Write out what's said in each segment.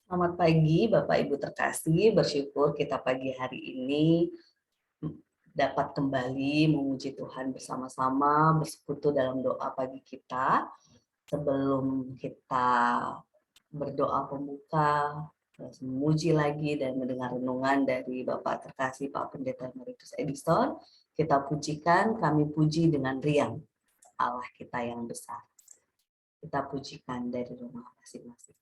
Selamat pagi Bapak Ibu terkasih, bersyukur kita pagi hari ini dapat kembali memuji Tuhan bersama-sama, bersekutu dalam doa pagi kita. Sebelum kita berdoa pembuka, memuji lagi dan mendengar renungan dari Bapak terkasih Pak Pendeta Emeritus Edison, kita pujikan, kami puji dengan riang Allah kita yang besar. Kita pujikan dari rumah masing-masing.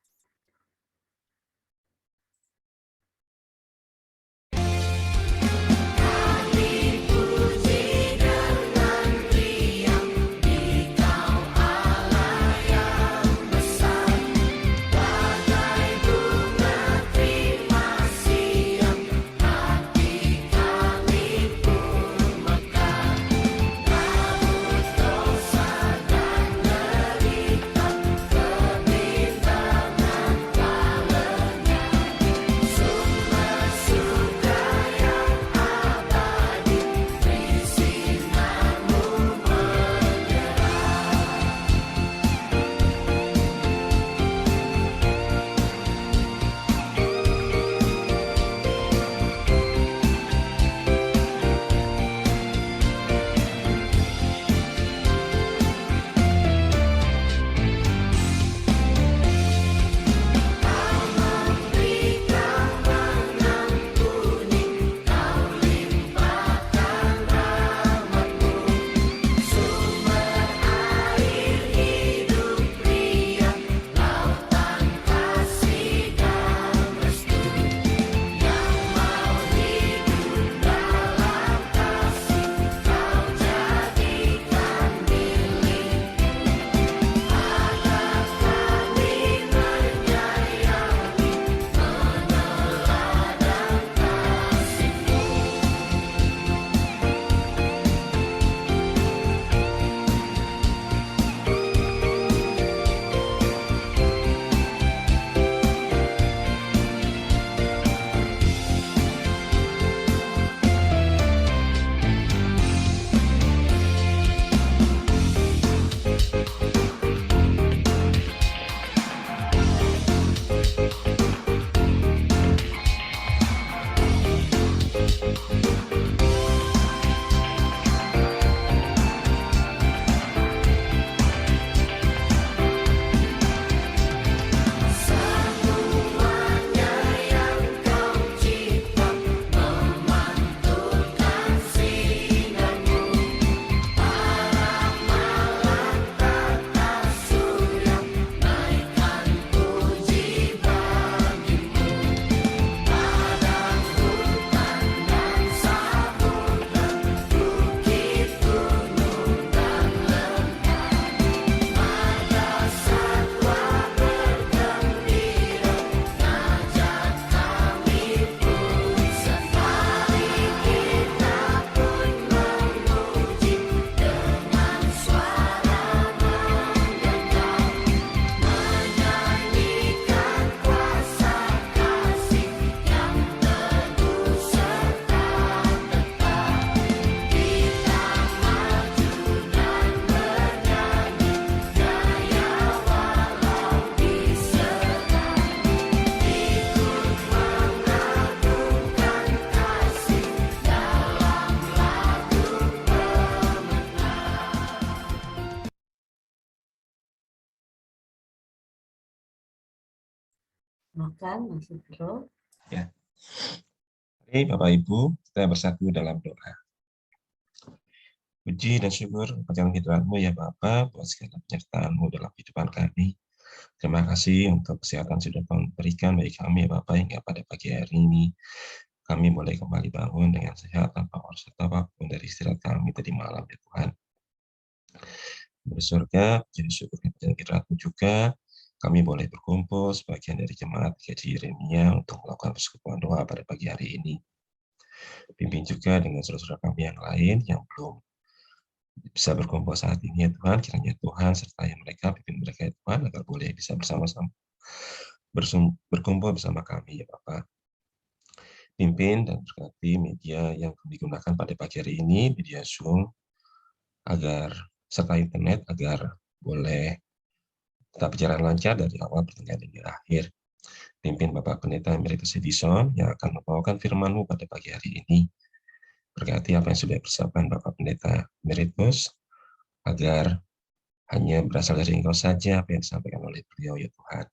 Makan masih bro. Ya. Mari Bapak Ibu, kita bersatu dalam doa. Puji dan syukur kepada kehadirat-Mu ya Bapa, buat segala penyertaan-Mu dalam kehidupan kami. Terima kasih untuk kesehatan sudah berikan bagi kami ya Bapak, hingga pada pagi hari ini kami boleh kembali bangun dengan sehat tanpa harus apapun dari istirahat kami tadi malam ya Tuhan. Bersurga, jadi syukur kepada kehadirat-Mu juga, kami boleh berkumpul sebagian dari jemaat GKJ Yeremia untuk melakukan persekutuan doa pada pagi hari ini. Pimpin juga dengan saudara-saudara kami yang lain yang belum bisa berkumpul saat ini ya Tuhan, kiranya Tuhan sertai mereka, pimpin mereka ya Tuhan, agar boleh bisa bersama-sama berkumpul bersama kami ya Bapak. Pimpin dan berkati media yang digunakan pada pagi hari ini, media Zoom, agar serta internet, agar boleh tetap berjalan lancar dari awal pertengahan hingga akhir. pimpin Bapak Pendeta Emeritus Edison yang akan membawakan firman-Mu pada pagi hari ini. Berkati apa yang sudah dipersiapkan Bapak Pendeta Emeritus, agar hanya berasal dari Engkau saja apa yang disampaikan oleh beliau, ya Tuhan.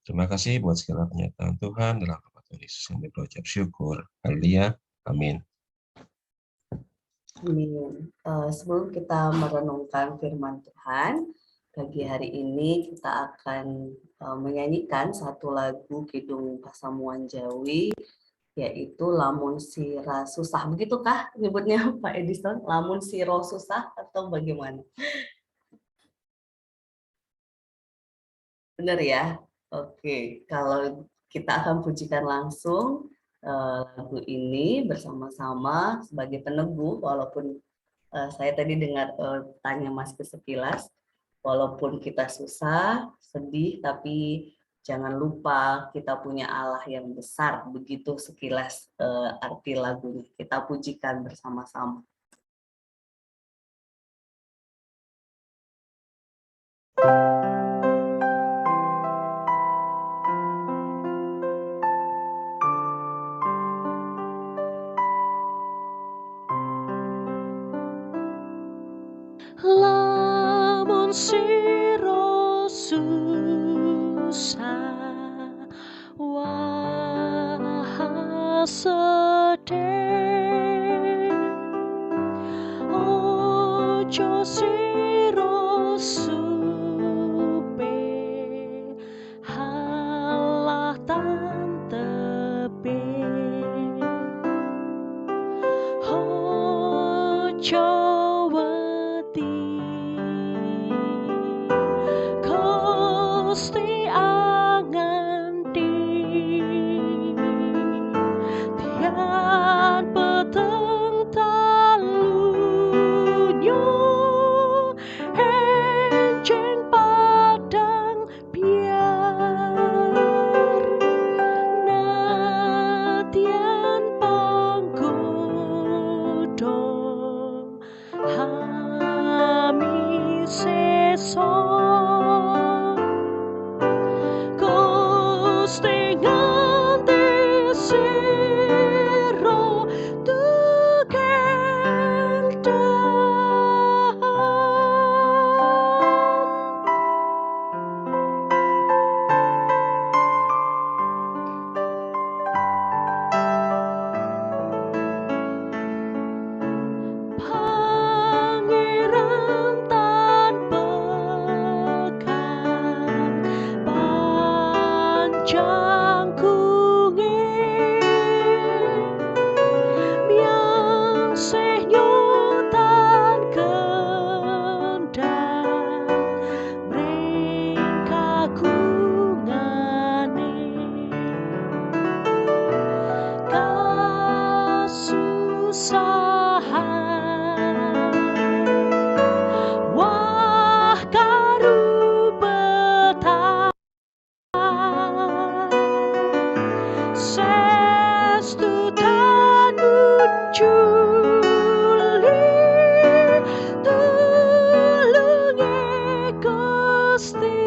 Terima kasih buat segala pernyataan Tuhan. Dalam nama Tuhan Yesus kami berucap syukur. Haleluya. Amin. Amin. Sebelum kita merenungkan firman Tuhan, pagi hari ini kita akan menyanyikan satu lagu Kidung Pasamuan Jawi, yaitu Lamun Sira Susah. Begitukah nyebutnya Pak Edison? Lamun Siro Susah atau bagaimana? Benar ya? Oke, kalau kita akan pujikan langsung lagu ini bersama-sama sebagai peneguh, walaupun saya tadi dengar tanya Mas sekilas, walaupun kita susah, sedih, tapi jangan lupa kita punya Allah yang besar. Begitu sekilas arti lagunya. Kita pujikan bersama-sama. Lamun siro susah wah sedih, ojo siro supe halah tan tebih, ojo Gusti anganti tian peteng talunyo enjing padang biar natian panggodo hami seso Gusti nganti sira Pangeran tanpa jangkunge miang seh nyutan kendang bring kagungane kasusahan wah karubetan sestu tanujuli tulunge Gusti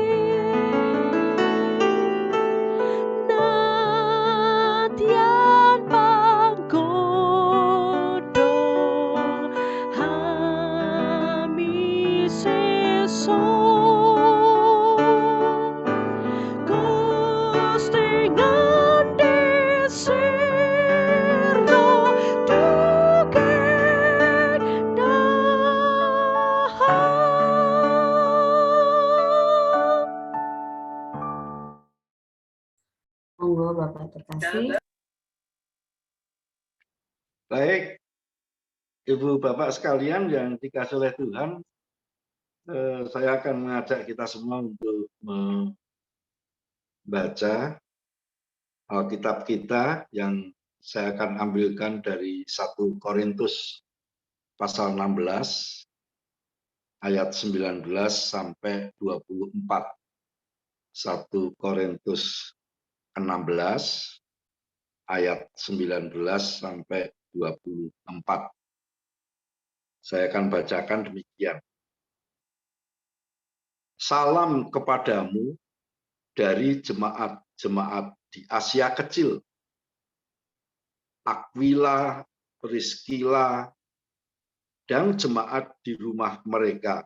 natian panggodo hami seso Gusti nganti sira dugek Monggo Bapak terkasih. Baik, Ibu Bapak sekalian yang dikasih oleh Tuhan, saya akan mengajak kita semua untuk membaca Alkitab kita yang saya akan ambilkan dari 1 Korintus pasal 16 ayat 19 sampai 24. 1 Korintus 16 ayat 19 sampai 24. Saya akan bacakan demikian. Salam kepadamu dari jemaat-jemaat di Asia Kecil, Aquila, Priscilla, dan jemaat di rumah mereka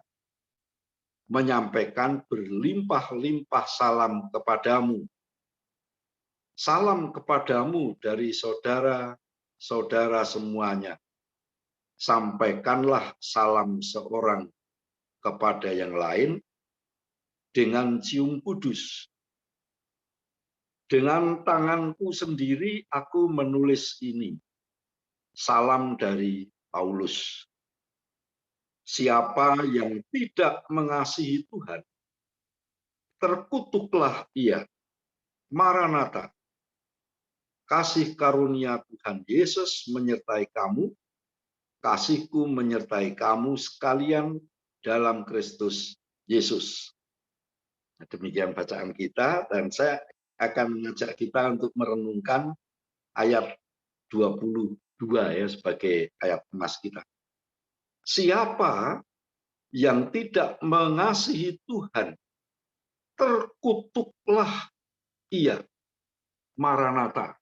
menyampaikan berlimpah-limpah salam kepadamu. Salam kepadamu dari saudara-saudara semuanya. Sampaikanlah salam seorang kepada yang lain dengan cium kudus. Dengan tanganku sendiri aku menulis ini. Salam dari Paulus. Siapa yang tidak mengasihi Tuhan, terkutuklah ia. Maranatha. Kasih karunia Tuhan Yesus menyertai kamu. Kasihku menyertai kamu sekalian dalam Kristus Yesus. Nah, demikian bacaan kita, dan saya akan mengajak kita untuk merenungkan ayat 22 ya sebagai ayat emas kita. Siapa yang tidak mengasihi Tuhan, terkutuklah ia. Maranatha.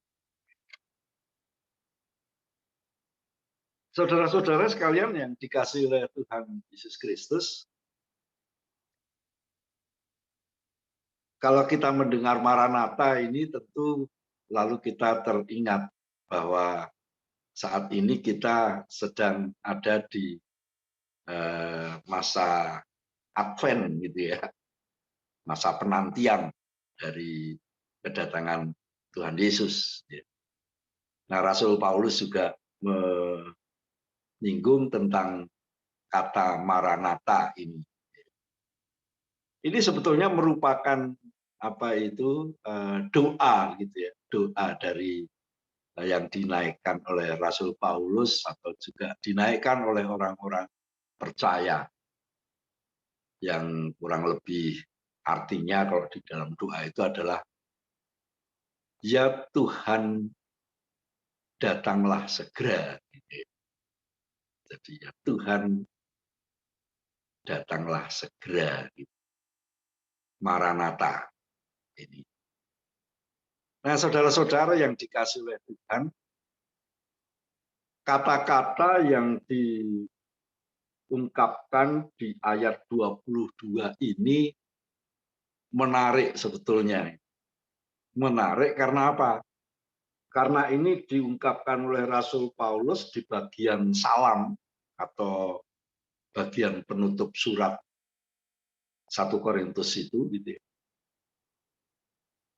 Saudara-saudara sekalian yang dikasihi oleh Tuhan Yesus Kristus, kalau kita mendengar Maranatha ini tentu lalu kita teringat bahwa saat ini kita sedang ada di masa Advent gitu ya, masa penantian dari kedatangan Tuhan Yesus. Nah, Rasul Paulus juga menyinggung tentang kata Maranatha ini. Ini sebetulnya merupakan doa gitu ya, doa dari yang dinaikkan oleh Rasul Paulus atau juga dinaikkan oleh orang-orang percaya, yang kurang lebih artinya kalau di dalam doa itu adalah, ya Tuhan datanglah segera. Jadi ya Tuhan datanglah segera. Maranatha ini. Nah, saudara-saudara yang dikasihi oleh Tuhan, kata-kata yang diungkapkan di ayat 22 ini menarik sebetulnya. Menarik karena apa? Karena ini diungkapkan oleh Rasul Paulus di bagian salam atau bagian penutup surat 1 Korintus itu gitu ya.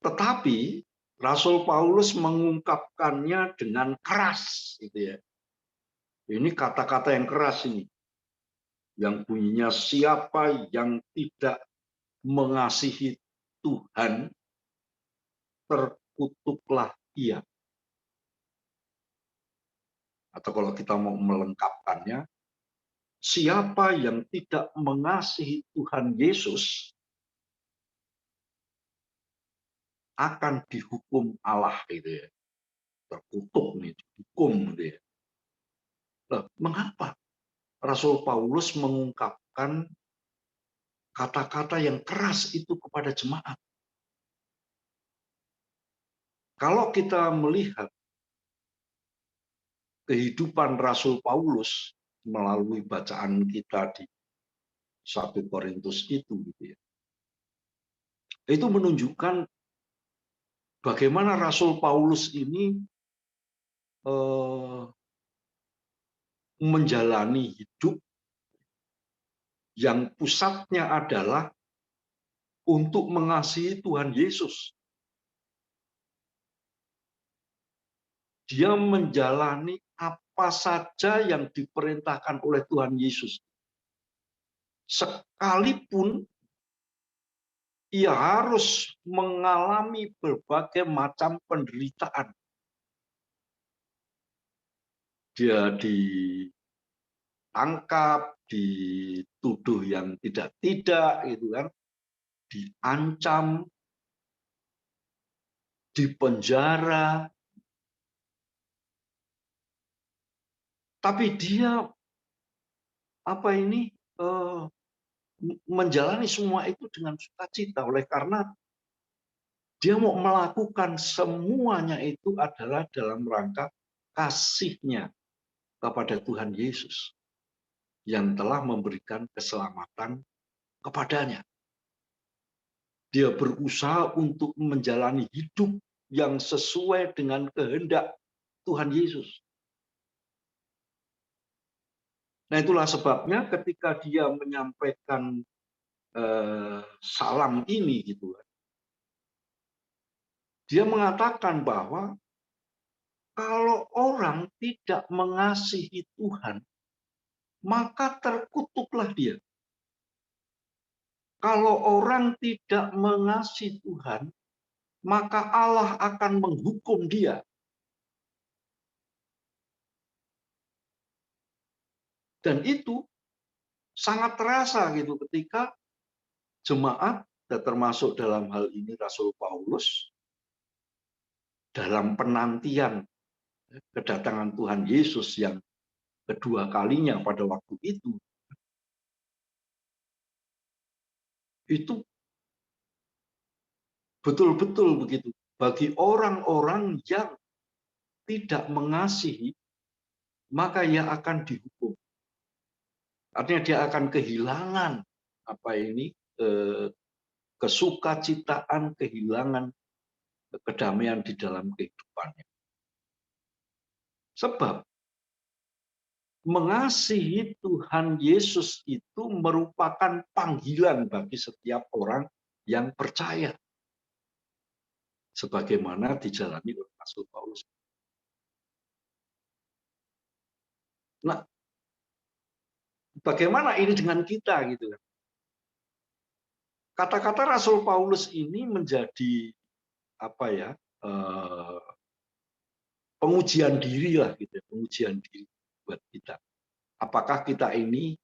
Tetapi Rasul Paulus mengungkapkannya dengan keras gitu ya. Ini kata-kata yang keras ini. Yang bunyinya, siapa yang tidak mengasihi Tuhan, terkutuklah ia. Atau kalau kita mau melengkapkannya, siapa yang tidak mengasihi Tuhan Yesus akan dihukum Allah gitu ya. Terkutuk nih, dihukum gitu ya. Loh, mengapa Rasul Paulus mengungkapkan kata-kata yang keras itu kepada jemaat? Kalau kita melihat kehidupan Rasul Paulus melalui bacaan kita di 1 Korintus itu gitu ya. Itu menunjukkan bagaimana Rasul Paulus ini menjalani hidup yang pusatnya adalah untuk mengasihi Tuhan Yesus. Dia menjalani apa saja yang diperintahkan oleh Tuhan Yesus. Sekalipun ia harus mengalami berbagai macam penderitaan. Dia ditangkap, dituduh yang tidak-tidak, gitu kan, diancam, dipenjara. Tapi dia menjalani semua itu dengan sukacita, oleh karena Dia mau melakukan semuanya itu adalah dalam rangka kasihnya kepada Tuhan Yesus yang telah memberikan keselamatan kepadanya. Dia berusaha untuk menjalani hidup yang sesuai dengan kehendak Tuhan Yesus. Nah, itulah sebabnya ketika dia menyampaikan salam ini gitu, dia mengatakan bahwa kalau orang tidak mengasihi Tuhan, maka terkutuklah dia. Kalau orang tidak mengasihi Tuhan, maka Allah akan menghukum dia. Dan itu sangat terasa gitu ketika jemaat, dan termasuk dalam hal ini Rasul Paulus, dalam penantian kedatangan Tuhan Yesus yang kedua kalinya pada waktu itu betul-betul begitu. Bagi orang-orang yang tidak mengasihi, maka ia akan dihukum. Artinya dia akan kehilangan kesukacitaan, kehilangan kedamaian di dalam kehidupannya. Sebab mengasihi Tuhan Yesus itu merupakan panggilan bagi setiap orang yang percaya. Sebagaimana dijalani oleh Rasul Paulus. Nah, bagaimana ini dengan kita gitu kan? Kata-kata Rasul Paulus ini menjadi pengujian diri lah gitu, pengujian diri buat kita. Apakah kita ini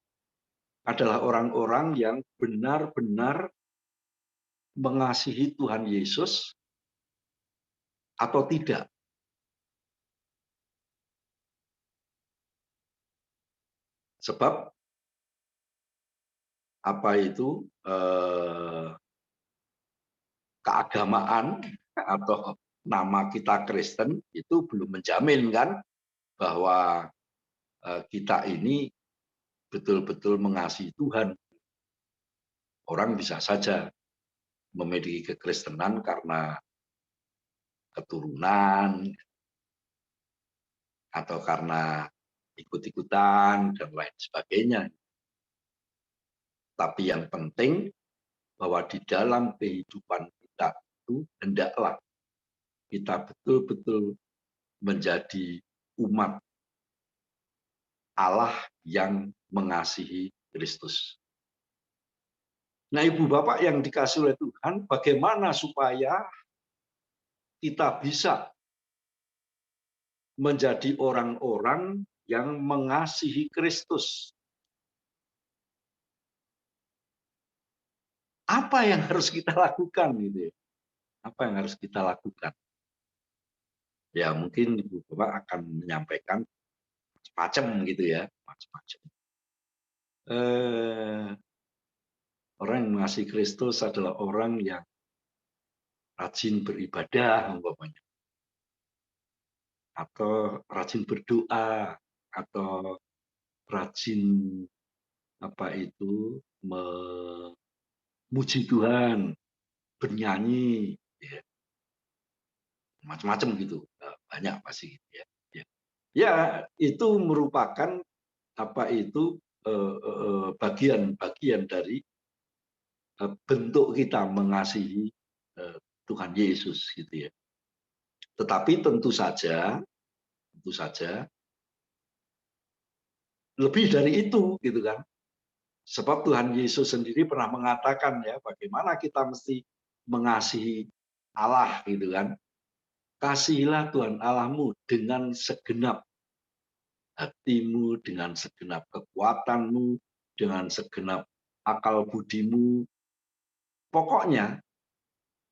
adalah orang-orang yang benar-benar mengasihi Tuhan Yesus atau tidak? Sebab keagamaan atau nama kita Kristen itu belum menjamin kan bahwa kita ini betul-betul mengasihi Tuhan. Orang bisa saja memiliki kekristenan karena keturunan atau karena ikut-ikutan dan lain sebagainya. Tapi yang penting bahwa di dalam kehidupan kita itu hendaklah kita betul-betul menjadi umat Allah yang mengasihi Kristus. Nah, Ibu Bapak yang dikasihi oleh Tuhan, bagaimana supaya kita bisa menjadi orang-orang yang mengasihi Kristus? Apa yang harus kita lakukan gitu ya? Apa yang harus kita lakukan? Ya, mungkin Ibu Bapak akan menyampaikan macam-macam gitu ya, macam-macam. Orang yang mengasihi Kristus adalah orang yang rajin beribadah umpamanya, atau rajin berdoa, atau rajin memuji Tuhan, bernyanyi, ya. Macam-macam gitu, banyak pasti gitu ya. Ya, itu merupakan bagian dari bentuk kita mengasihi Tuhan Yesus gitu ya. Tetapi tentu saja lebih dari itu gitu kan. Sebab Tuhan Yesus sendiri pernah mengatakan ya, bagaimana kita mesti mengasihi Allah gitu kan. Kasihilah Tuhan Allahmu dengan segenap hatimu, dengan segenap kekuatanmu, dengan segenap akal budimu. Pokoknya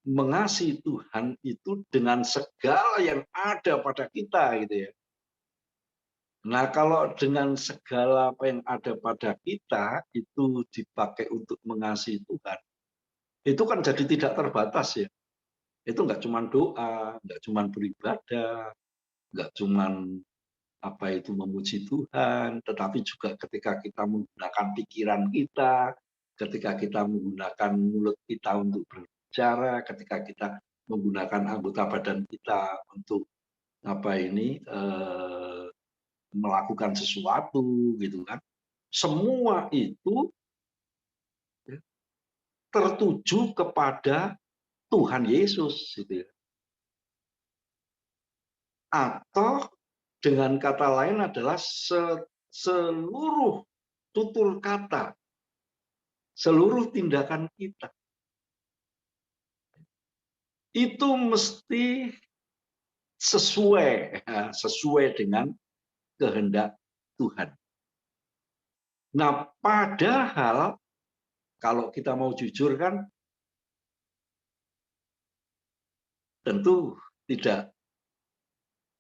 mengasihi Tuhan itu dengan segala yang ada pada kita gitu ya. Nah, kalau dengan segala apa yang ada pada kita itu dipakai untuk mengasihi Tuhan, itu kan jadi tidak terbatas ya. Itu nggak cuma doa, nggak cuma beribadah, nggak cuma memuji Tuhan, tetapi juga ketika kita menggunakan pikiran kita, ketika kita menggunakan mulut kita untuk berbicara, ketika kita menggunakan anggota badan kita untuk melakukan sesuatu gitu kan. Semua itu ya, tertuju kepada Tuhan Yesus gitu ya. Atau dengan kata lain adalah seluruh tutur kata, seluruh tindakan kita itu mesti sesuai dengan kehendak Tuhan. Nah, padahal kalau kita mau jujur kan tentu tidak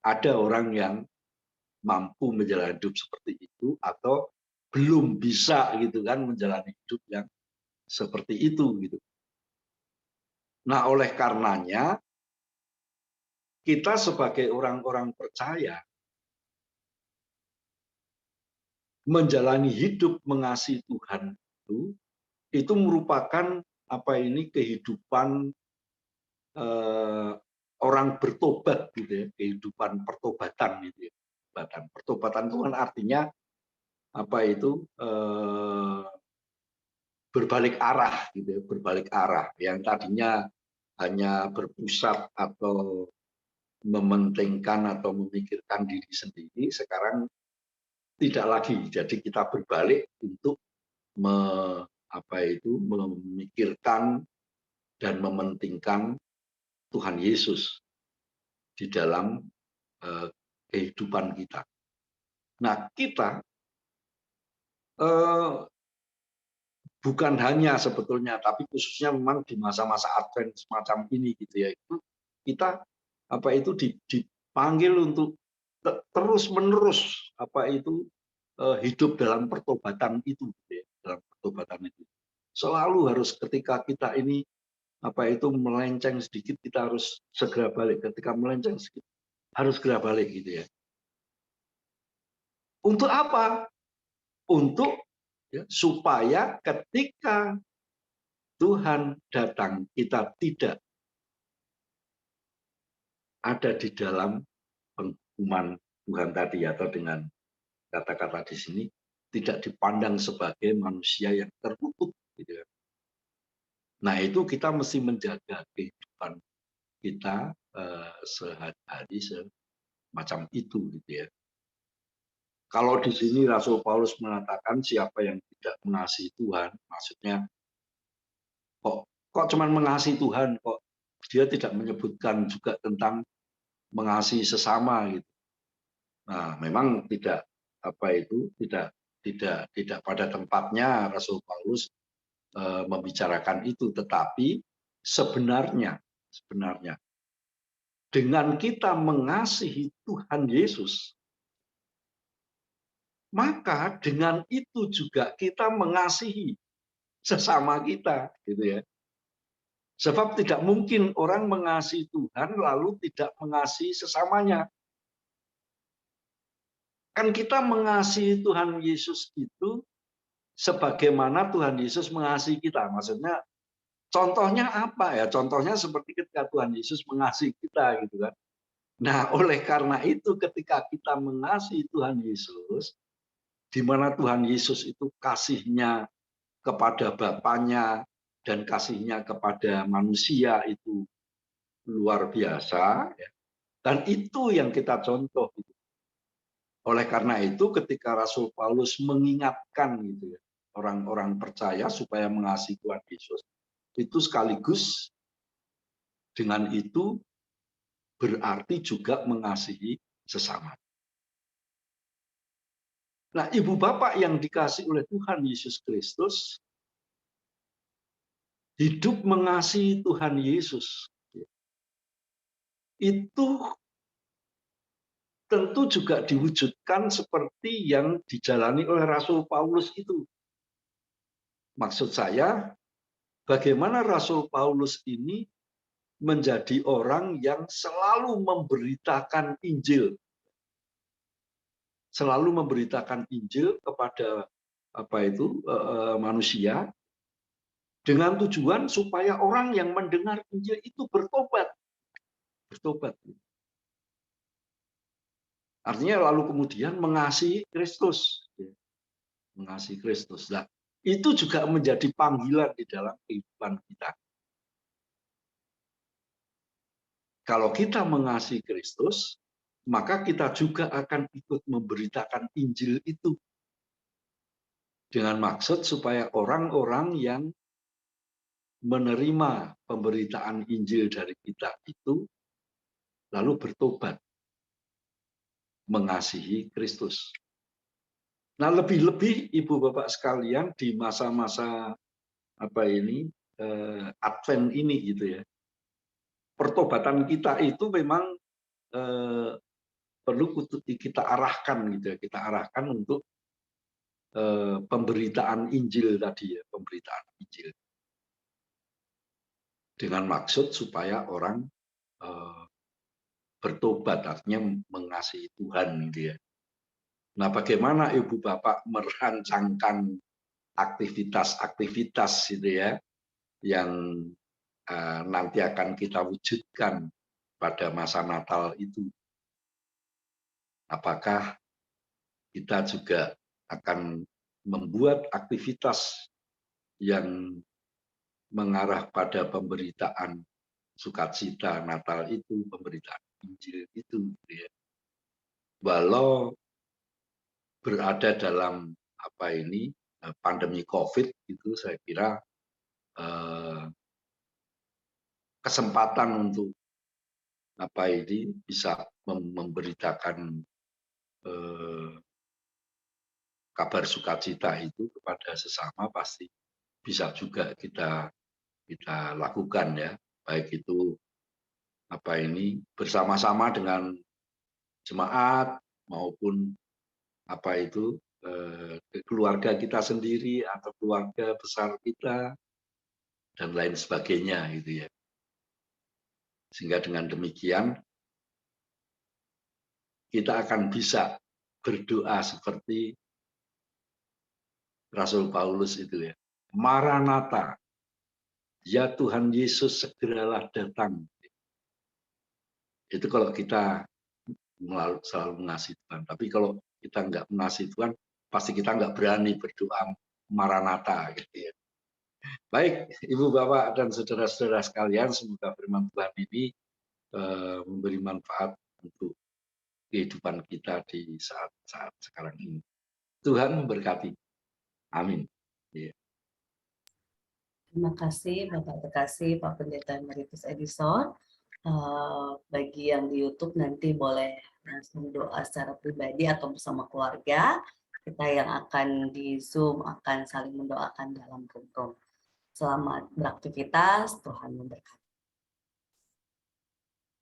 ada orang yang mampu menjalani hidup seperti itu atau belum bisa gitu kan menjalani hidup yang seperti itu gitu. Nah, oleh karenanya kita sebagai orang-orang percaya menjalani hidup mengasihi Tuhan itu merupakan kehidupan orang bertobat gitu ya, kehidupan pertobatan gitu ya. Pertobatan itu kan artinya berbalik arah gitu ya, berbalik arah. Yang tadinya hanya berpusat atau mementingkan atau memikirkan diri sendiri, sekarang tidak lagi. Jadi kita berbalik untuk memikirkan dan mementingkan Tuhan Yesus di dalam kehidupan kita. Nah, kita bukan hanya sebetulnya, tapi khususnya memang di masa-masa Advent semacam ini gitu ya, itu kita dipanggil untuk terus-menerus hidup dalam pertobatan itu, gitu ya, dalam pertobatan itu. Selalu harus ketika kita ini melenceng sedikit, kita harus segera balik. Ketika melenceng sedikit, harus segera balik gitu ya. Untuk apa? Untuk supaya ketika Tuhan datang, kita tidak ada di dalam penghukuman Tuhan tadi, atau dengan kata-kata di sini tidak dipandang sebagai manusia yang tertutup gitu ya. Nah, itu kita mesti menjaga kehidupan kita sehari-hari semacam itu gitu ya. Kalau di sini Rasul Paulus mengatakan siapa yang tidak mengasihi Tuhan, maksudnya kok cuman mengasihi Tuhan, kok dia tidak menyebutkan juga tentang mengasihi sesama gitu. Nah, memang tidak pada tempatnya Rasul Paulus membicarakan itu, tetapi sebenarnya dengan kita mengasihi Tuhan Yesus, maka dengan itu juga kita mengasihi sesama kita gitu ya. Sebab tidak mungkin orang mengasihi Tuhan lalu tidak mengasihi sesamanya. Kan kita mengasihi Tuhan Yesus itu sebagaimana Tuhan Yesus mengasihi kita. Maksudnya contohnya apa ya? Contohnya seperti ketika Tuhan Yesus mengasihi kita gitu kan. Nah, oleh karena itu ketika kita mengasihi Tuhan Yesus, di mana Tuhan Yesus itu kasihnya kepada Bapaknya dan kasihnya kepada manusia itu luar biasa, ya. Dan itu yang kita contoh. Gitu. Oleh karena itu ketika Rasul Paulus mengingatkan gitu ya, orang-orang percaya supaya mengasihi Tuhan Yesus, itu sekaligus dengan itu berarti juga mengasihi sesama. Nah, ibu bapak yang dikasihi oleh Tuhan Yesus Kristus, hidup mengasihi Tuhan Yesus, itu tentu juga diwujudkan seperti yang dijalani oleh Rasul Paulus itu. Maksud saya, bagaimana Rasul Paulus ini menjadi orang yang selalu memberitakan Injil. Selalu memberitakan Injil kepada manusia dengan tujuan supaya orang yang mendengar Injil itu bertobat. Bertobat. Artinya lalu kemudian mengasihi Kristus. Mengasihi Kristus. Nah, itu juga menjadi panggilan di dalam kehidupan kita. Kalau kita mengasihi Kristus, maka kita juga akan ikut memberitakan Injil itu. Dengan maksud supaya orang-orang yang menerima pemberitaan Injil dari kita itu lalu bertobat, mengasihi Kristus. Nah, lebih-lebih Ibu Bapak sekalian di masa-masa Advent ini gitu ya. Pertobatan kita itu memang perlu kita arahkan gitu ya. Kita arahkan untuk pemberitaan Injil tadi ya, pemberitaan Injil. Dengan maksud supaya orang bertobat, artinya mengasihi Tuhan gitu ya. Nah, bagaimana Ibu Bapak merancangkan aktivitas-aktivitas gitu ya yang nanti akan kita wujudkan pada masa Natal itu? Apakah kita juga akan membuat aktivitas yang mengarah pada pemberitaan sukacita Natal itu, pemberitaan Injil itu, ya. Walau berada dalam pandemi COVID itu, saya kira kesempatan untuk bisa memberitakan kabar sukacita itu kepada sesama pasti bisa juga kita lakukan ya, baik itu bersama-sama dengan jemaat maupun keluarga kita sendiri atau keluarga besar kita dan lain sebagainya gitu ya. Sehingga dengan demikian kita akan bisa berdoa seperti Rasul Paulus itu ya. Maranatha, ya Tuhan Yesus segeralah datang. Itu kalau kita selalu mengasihi Tuhan. Tapi kalau kita nggak mengasihi Tuhan, pasti kita nggak berani berdoa Maranatha gitu ya. Baik, Ibu Bapak dan saudara-saudara sekalian, semoga firman Tuhan ini memberi manfaat untuk kehidupan kita di saat-saat sekarang ini. Tuhan memberkati. Amin. Yeah. Terima kasih Bapak terkasih Pak Pendeta Emeritus Edison. Bagi yang di YouTube nanti boleh langsung doa secara pribadi atau bersama keluarga. Kita yang akan di Zoom akan saling mendoakan dalam room. Selamat beraktivitas, Tuhan memberkati.